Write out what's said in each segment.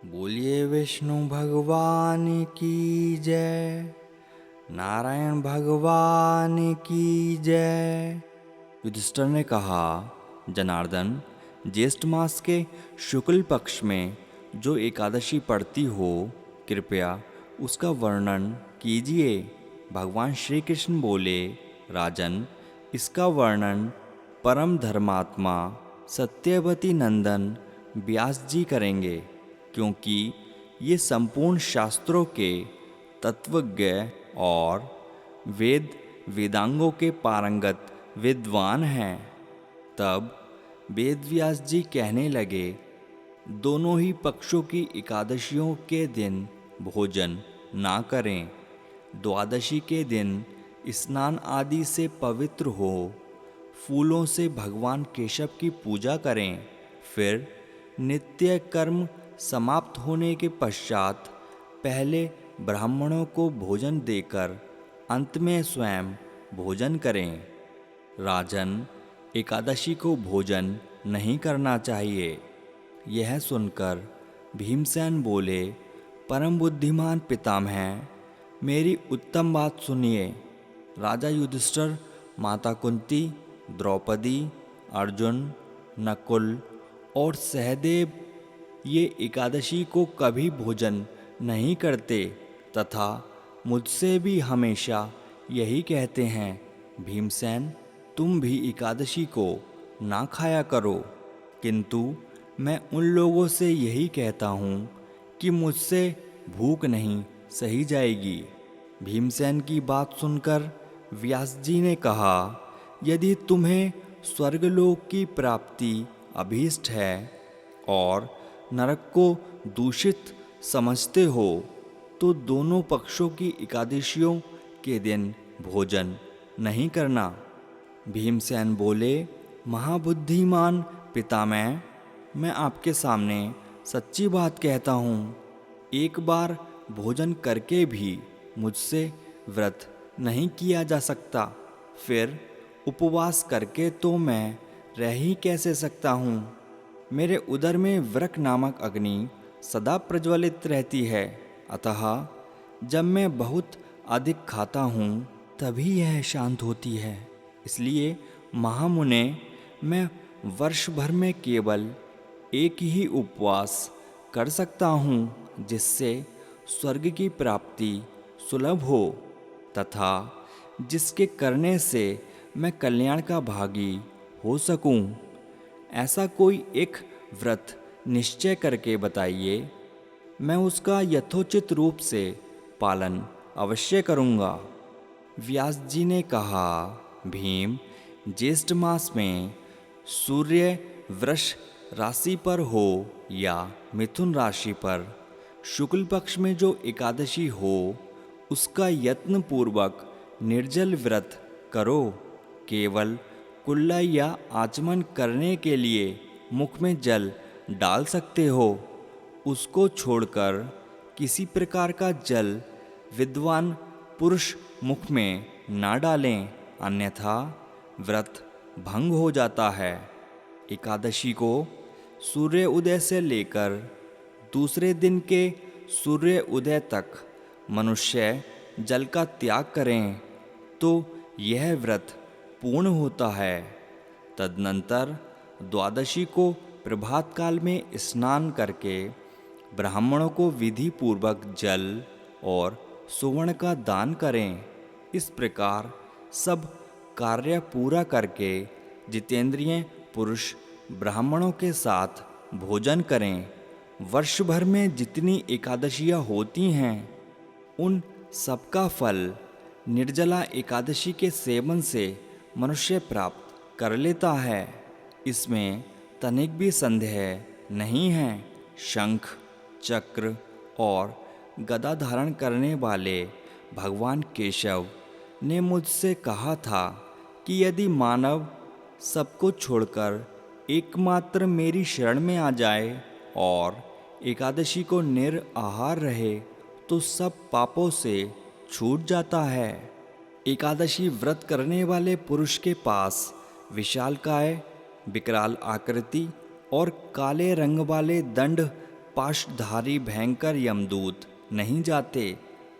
बोलिए विष्णु भगवान की जय, नारायण भगवान की जय। युधिष्ठिर ने कहा, जनार्दन, ज्येष्ठ मास के शुक्ल पक्ष में जो एकादशी पड़ती हो, कृपया उसका वर्णन कीजिए। भगवान श्री कृष्ण बोले, राजन, इसका वर्णन परम धर्मात्मा सत्यवती नंदन व्यास जी करेंगे, क्योंकि ये संपूर्ण शास्त्रों के तत्वज्ञ और वेद वेदांगों के पारंगत विद्वान हैं। तब वेदव्यास जी कहने लगे, दोनों ही पक्षों की एकादशियों के दिन भोजन ना करें। द्वादशी के दिन स्नान आदि से पवित्र हो, फूलों से भगवान केशव की पूजा करें। फिर नित्य कर्म समाप्त होने के पश्चात पहले ब्राह्मणों को भोजन देकर अंत में स्वयं भोजन करें। राजन, एकादशी को भोजन नहीं करना चाहिए। यह सुनकर भीमसेन बोले, परम बुद्धिमान पितामह, मेरी उत्तम बात सुनिए। राजा युधिष्ठिर, माता कुंती, द्रौपदी, अर्जुन, नकुल और सहदेव ये एकादशी को कभी भोजन नहीं करते तथा मुझसे भी हमेशा यही कहते हैं, भीमसेन, तुम भी एकादशी को ना खाया करो। किंतु मैं उन लोगों से यही कहता हूँ कि मुझसे भूख नहीं सही जाएगी। भीमसेन की बात सुनकर व्यास जी ने कहा, यदि तुम्हें स्वर्गलोक की प्राप्ति अभीष्ट है और नरक को दूषित समझते हो, तो दोनों पक्षों की एकादशियों के दिन भोजन नहीं करना। भीमसेन बोले, महाबुद्धिमान पितामह, मैं आपके सामने सच्ची बात कहता हूँ। एक बार भोजन करके भी मुझसे व्रत नहीं किया जा सकता, फिर उपवास करके तो मैं रह ही कैसे सकता हूँ। मेरे उदर में वृक नामक अग्नि सदा प्रज्वलित रहती है, अतः जब मैं बहुत अधिक खाता हूँ तभी यह शांत होती है। इसलिए महामुने, मैं वर्ष भर में केवल एक ही उपवास कर सकता हूँ, जिससे स्वर्ग की प्राप्ति सुलभ हो तथा जिसके करने से मैं कल्याण का भागी हो सकूं। ऐसा कोई एक व्रत निश्चय करके बताइए, मैं उसका यथोचित रूप से पालन अवश्य करूँगा। व्यास जी ने कहा, भीम, ज्येष्ठ मास में सूर्य वृष राशि पर हो या मिथुन राशि पर, शुक्ल पक्ष में जो एकादशी हो, उसका यत्न पूर्वक निर्जल व्रत करो। केवल कुल्ला या आचमन करने के लिए मुख में जल डाल सकते हो। उसको छोड़कर किसी प्रकार का जल विद्वान पुरुष मुख में ना डालें, अन्यथा व्रत भंग हो जाता है। एकादशी को सूर्य उदय से लेकर दूसरे दिन के सूर्य उदय तक मनुष्य जल का त्याग करें तो यह व्रत पूर्ण होता है। तदनंतर द्वादशी को प्रभात काल में स्नान करके ब्राह्मणों को विधि पूर्वक जल और सुवर्ण का दान करें। इस प्रकार सब कार्य पूरा करके जितेंद्रिय पुरुष ब्राह्मणों के साथ भोजन करें। वर्ष भर में जितनी एकादशियाँ होती हैं, उन सबका फल निर्जला एकादशी के सेवन से मनुष्य प्राप्त कर लेता है। इसमें तनिक भी संदेह नहीं है। शंख, चक्र और गदा धारण करने वाले भगवान केशव ने मुझसे कहा था कि यदि मानव सबको छोड़कर एकमात्र मेरी शरण में आ जाए और एकादशी को निराहार रहे तो सब पापों से छूट जाता है। एकादशी व्रत करने वाले पुरुष के पास विशालकाय, विकराल आकृति और काले रंग वाले दंड पाशधारी भयंकर यमदूत नहीं जाते।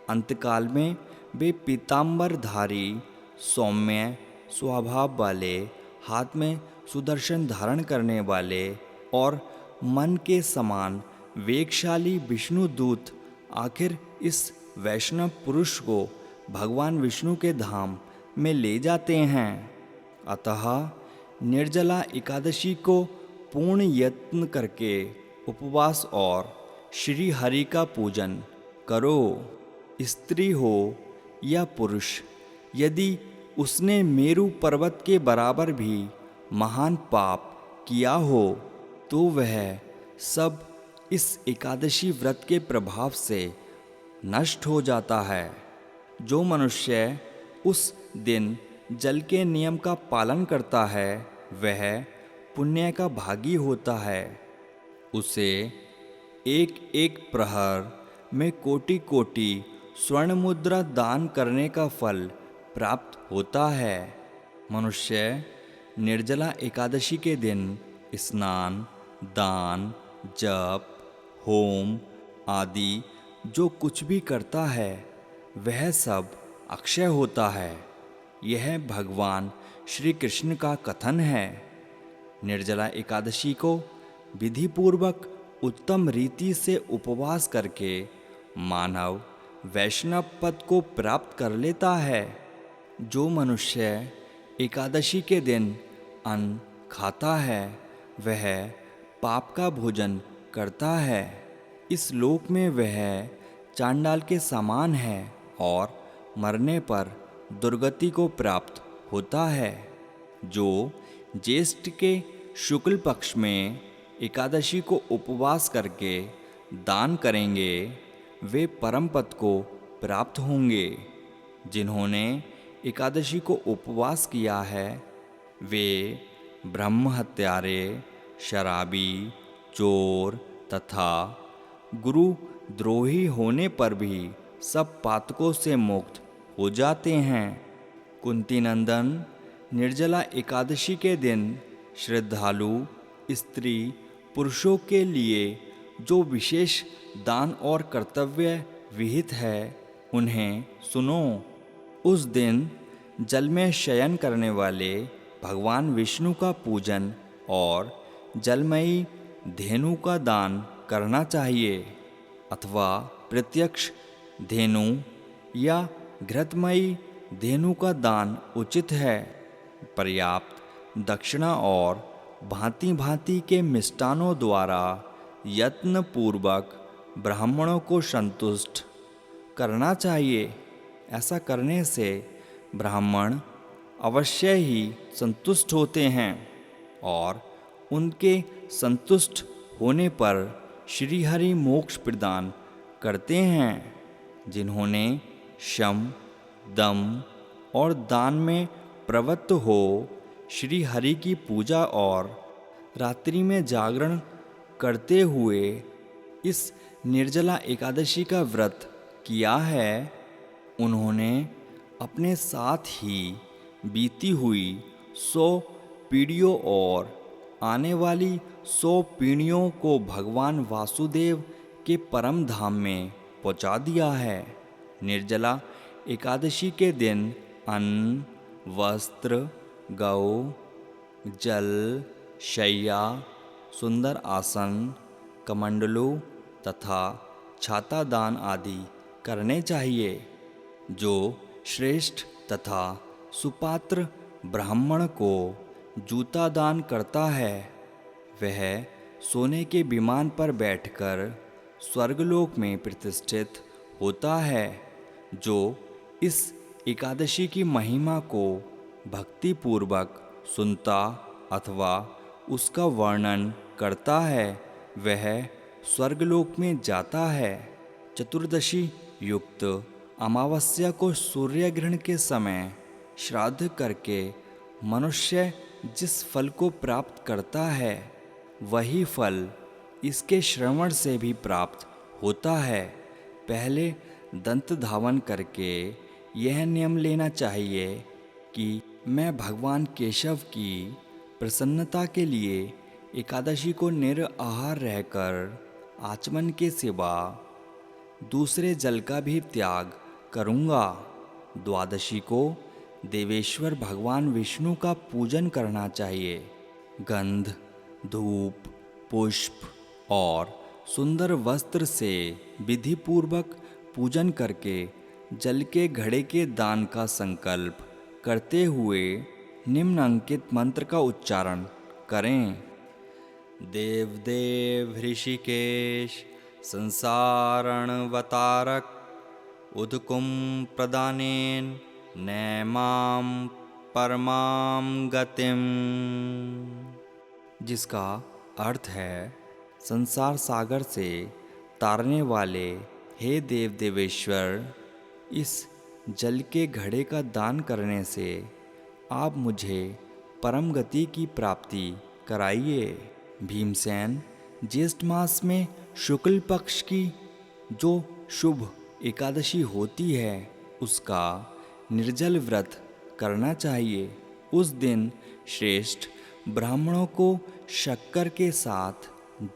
अंतकाल में वे पीताम्बरधारी सौम्य स्वभाव वाले, हाथ में सुदर्शन धारण करने वाले और मन के समान वेगशाली विष्णुदूत आखिर इस वैष्णव पुरुष को भगवान विष्णु के धाम में ले जाते हैं। अतः निर्जला एकादशी को पूर्ण यत्न करके उपवास और श्री हरि का पूजन करो। स्त्री हो या पुरुष, यदि उसने मेरु पर्वत के बराबर भी महान पाप किया हो तो वह सब इस एकादशी व्रत के प्रभाव से नष्ट हो जाता है। जो मनुष्य उस दिन जल के नियम का पालन करता है वह पुण्य का भागी होता है। उसे एक एक प्रहर में कोटि कोटि स्वर्ण मुद्रा दान करने का फल प्राप्त होता है। मनुष्य निर्जला एकादशी के दिन स्नान, दान, जप, होम आदि जो कुछ भी करता है वह सब अक्षय होता है। यह भगवान श्री कृष्ण का कथन है। निर्जला एकादशी को विधिपूर्वक उत्तम रीति से उपवास करके मानव वैष्णव पद को प्राप्त कर लेता है। जो मनुष्य एकादशी के दिन अन्न खाता है वह पाप का भोजन करता है। इस लोक में वह चांडाल के समान है और मरने पर दुर्गति को प्राप्त होता है। जो ज्येष्ठ के शुक्ल पक्ष में एकादशी को उपवास करके दान करेंगे वे परम पद को प्राप्त होंगे। जिन्होंने एकादशी को उपवास किया है वे ब्रह्म हत्यारे, शराबी, चोर तथा गुरु द्रोही होने पर भी सब पातकों से मुक्त हो जाते हैं। कुंती नंदन, निर्जला एकादशी के दिन श्रद्धालु स्त्री पुरुषों के लिए जो विशेष दान और कर्तव्य विहित है उन्हें सुनो। उस दिन जल में शयन करने वाले भगवान विष्णु का पूजन और जलमयी धेनु का दान करना चाहिए अथवा प्रत्यक्ष धेनु या घृतमयी धेनु का दान उचित है। पर्याप्त दक्षिणा और भांति भांति के मिष्टानों द्वारा यत्न पूर्वक ब्राह्मणों को संतुष्ट करना चाहिए। ऐसा करने से ब्राह्मण अवश्य ही संतुष्ट होते हैं और उनके संतुष्ट होने पर श्री हरि मोक्ष प्रदान करते हैं। जिन्होंने शम, दम और दान में प्रवृत्त हो श्री हरि की पूजा और रात्रि में जागरण करते हुए इस निर्जला एकादशी का व्रत किया है उन्होंने अपने साथ ही बीती हुई 100 पीढ़ियों और आने वाली 100 पीढ़ियों को भगवान वासुदेव के परम धाम में पहुंचा दिया है। निर्जला एकादशी के दिन अन्न, वस्त्र, गौ, जल, शैया, सुंदर आसन, कमंडलू तथा छाता दान आदि करने चाहिए। जो श्रेष्ठ तथा सुपात्र ब्राह्मण को जूता दान करता है वह सोने के विमान पर बैठकर स्वर्गलोक में प्रतिष्ठित होता है। जो इस एकादशी की महिमा को भक्ति पूर्वक सुनता अथवा उसका वर्णन करता है वह स्वर्गलोक में जाता है। चतुर्दशी युक्त अमावस्या को सूर्य ग्रहण के समय श्राद्ध करके मनुष्य जिस फल को प्राप्त करता है वही फल इसके श्रवण से भी प्राप्त होता है। पहले दंत धावन करके यह नियम लेना चाहिए कि मैं भगवान केशव की प्रसन्नता के लिए एकादशी को निराहार रहकर आचमन के सिवा दूसरे जल का भी त्याग करूँगा। द्वादशी को देवेश्वर भगवान विष्णु का पूजन करना चाहिए। गंध, धूप, पुष्प और सुंदर वस्त्र से विधिपूर्वक पूजन करके जल के घड़े के दान का संकल्प करते हुए निम्नंकित मंत्र का उच्चारण करें। देवदेव ऋषिकेश संसारणवतारक उदकुम प्रदानेन नैमां परमां गतिम, जिसका अर्थ है संसार सागर से तारने वाले हे देव देवेश्वर, इस जल के घड़े का दान करने से आप मुझे परम गति की प्राप्ति कराइए। भीमसेन ज्येष्ठ मास में शुक्ल पक्ष की जो शुभ एकादशी होती है उसका निर्जल व्रत करना चाहिए। उस दिन श्रेष्ठ ब्राह्मणों को शक्कर के साथ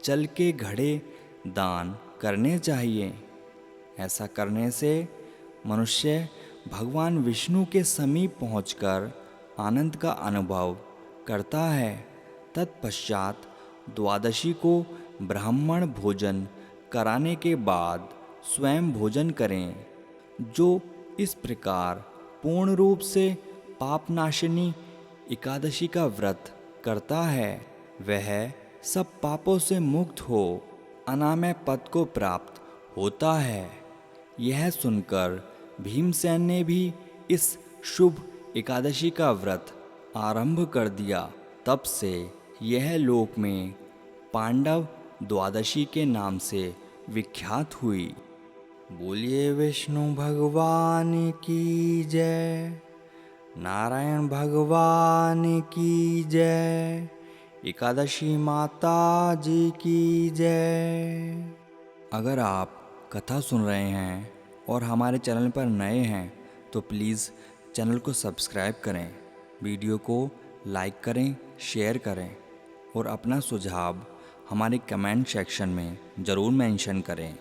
जल के घड़े दान करने चाहिए। ऐसा करने से मनुष्य भगवान विष्णु के समीप पहुंचकर आनंद का अनुभव करता है। तत्पश्चात द्वादशी को ब्राह्मण भोजन कराने के बाद स्वयं भोजन करें। जो इस प्रकार पूर्ण रूप से पापनाशिनी एकादशी का व्रत करता है वह सब पापों से मुक्त हो अनामय पद को प्राप्त होता है। यह सुनकर भीमसेन ने भी इस शुभ एकादशी का व्रत आरंभ कर दिया। तब से यह लोक में पांडव द्वादशी के नाम से विख्यात हुई। बोलिए विष्णु भगवान की जय, नारायण भगवान की जय, एकादशी माता जी की जय। अगर आप कथा सुन रहे हैं और हमारे चैनल पर नए हैं तो प्लीज़ चैनल को सब्सक्राइब करें, वीडियो को लाइक करें, शेयर करें और अपना सुझाव हमारे कमेंट सेक्शन में ज़रूर मेंशन करें।